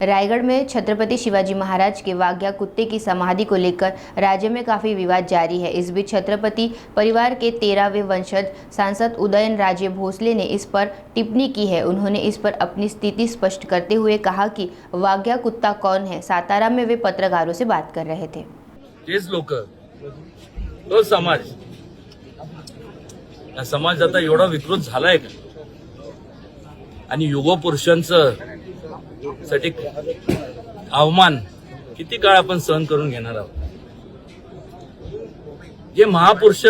रायगढ़ में छत्रपति शिवाजी महाराज के वाघया कुत्ते की समाधि को लेकर राज्य में काफी विवाद जारी है। इस बीच छत्रपति परिवार के 13वें वंशज सांसद उदयन राजे भोसले ने इस पर टिप्पणी की है। उन्होंने इस पर अपनी स्थिति स्पष्ट करते हुए कहा कि वाघया कुत्ता कौन है। सातारा में वे पत्रकारों से बात कर रहे थे। तेच लोक तो समाज आता एवढा विकृत झालाय का? आणि युगपुरुषांचं साठी अवमान किती काळ आपण सहन करून घेणार आहोत? जे महापुरुष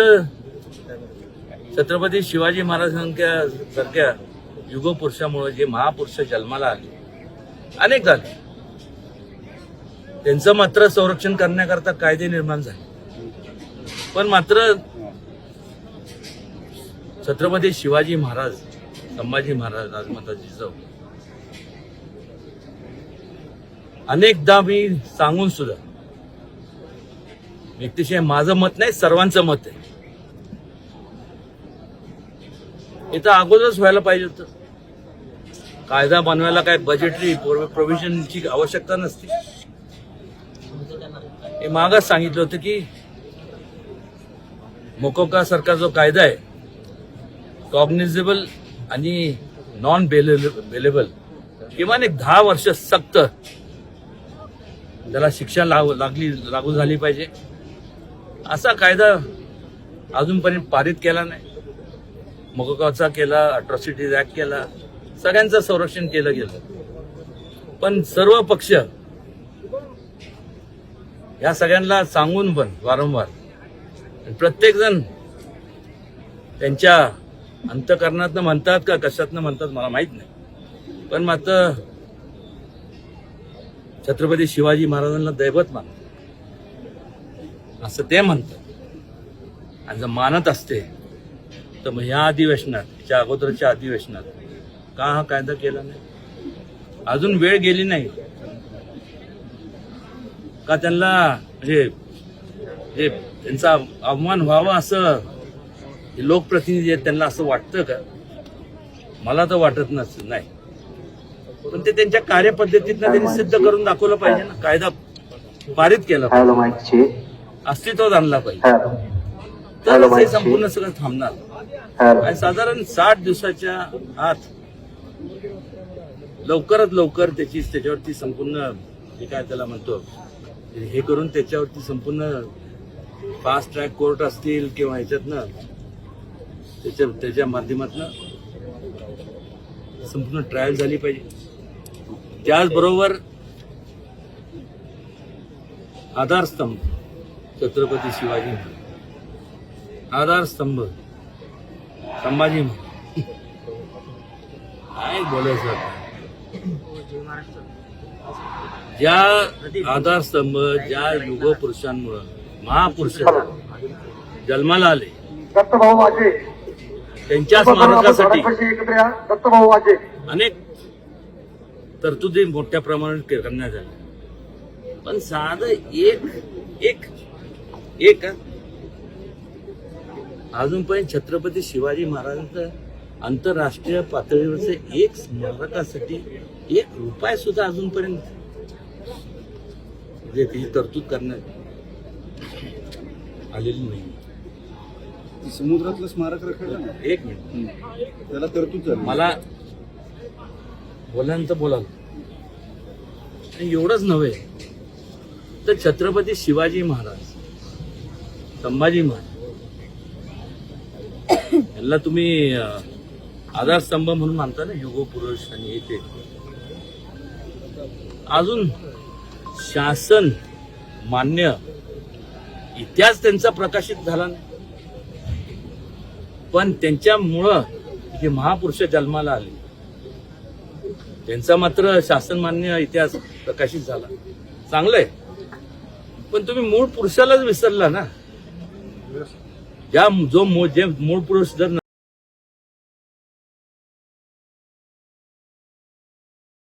छत्रपती शिवाजी महाराजांसारख्या युगपुरुषामुळे जे महापुरुष जन्माला आले, अनेक झाले, त्यांचं मात्र संरक्षण करण्याकरता कायदे निर्माण झाले, पण मात्र छत्रपती शिवाजी महाराज, संभाजी महाराज, राजमाता जिजाऊ अनेकदा मी सांगून सुद्धा व्यक्तिशः माझं मत नाही, सर्वांचं मत आहे. इथं अगोदरच व्हायला पाहिजे होतं. कायदा बनवायला काय बजेटरी प्रोव्हिजनची आवश्यकता नसते. हे मागच सांगितलं होतं की मोकोका सारखा जो कायदा आहे, कॉग्निझेबल आणि नॉन बेलेबल, किमान एक 10 वर्ष सक्त त्याला शिक्षा लागू झाली पाहिजे, असा कायदा अजूनपर्यंत पारित केला नाही. मोकोकाचा केला, अट्रॉसिटीज ऍक्ट केला, सगळ्यांचं संरक्षण केलं गेलं, पण सर्व पक्ष या सगळ्यांना सांगून पण वारंवार प्रत्येक जण त्यांच्या अंतःकरणातनं म्हणतात का कशातनं म्हणतात मला माहित नाही, पण मात्र छत्रपती शिवाजी महाराजांना दैवत मानतात असं ते म्हणतात. आणि जर मानत असते तर मग ह्या अधिवेशनात, त्या अगोदरच्या अधिवेशनात का हा कायदा केला नाही? अजून वेळ गेली नाही का? त्यांना म्हणजे त्यांचा अवमान व्हावा असं लोकप्रतिनिधी आहेत, त्यांना असं वाटतं का? मला तर वाटत नाही. पण ते त्यांच्या कार्यपद्धतीतनं त्यांनी सिद्ध करून दाखवलं पाहिजे ना. कायदा पारित केला पाहिजे, अस्तित्वात आणला पाहिजे, तरच हे संपूर्ण सगळं थांबणार. आणि साधारण 60 दिवसाच्या आत लवकरात लवकर त्याच्यावरती संपूर्ण जे काय त्याला म्हणतो हे करून त्याच्यावरती संपूर्ण फास्ट ट्रॅक कोर्ट असतील किंवा ह्याच्यातनं त्याच्या माध्यमातून संपूर्ण ट्रायल झाली पाहिजे. त्याचबरोबर आधारस्तंभ छत्रपती शिवाजी महाराज, आधारस्तंभ संभाजी महाराज, काय बोलायचं? ज्या आधारस्तंभ, ज्या युगपुरुषांमुळे महापुरुष जन्माला आले, त्यांच्या स्मारकासाठी अनेक तरतुदी मोठ्या प्रमाणात करण्यात आल्या, पण साधं एक अजूनपर्यंत छत्रपती शिवाजी महाराजांचं आंतरराष्ट्रीय पातळीवरचे एक स्मारकासाठी ₹1 सुद्धा अजूनपर्यंत त्याची तरतूद करण्यात आलेली नाही. समुद्रातलं स्मारक रखडलं ना. एक मिनिट, त्याला तरतूद झाली. मला बोलायला बोलाल. आणि एवढंच नव्हे तर छत्रपती शिवाजी महाराज, संभाजी महाराज यांना तुम्ही आधारस्तंभ म्हणून मानता ना, युगपुरुष आणि ते अजून शासन मान्य इतिहास त्यांचा प्रकाशित झाला नाही. पण त्यांच्यामुळं जे महापुरुष जन्माला आले त्यांचा मात्र शासनमान्य इतिहास प्रकाशित झाला. चांगलंय, पण तुम्ही मूळ पुरुषालाच विसरला ना. जे मूळ पुरुष जर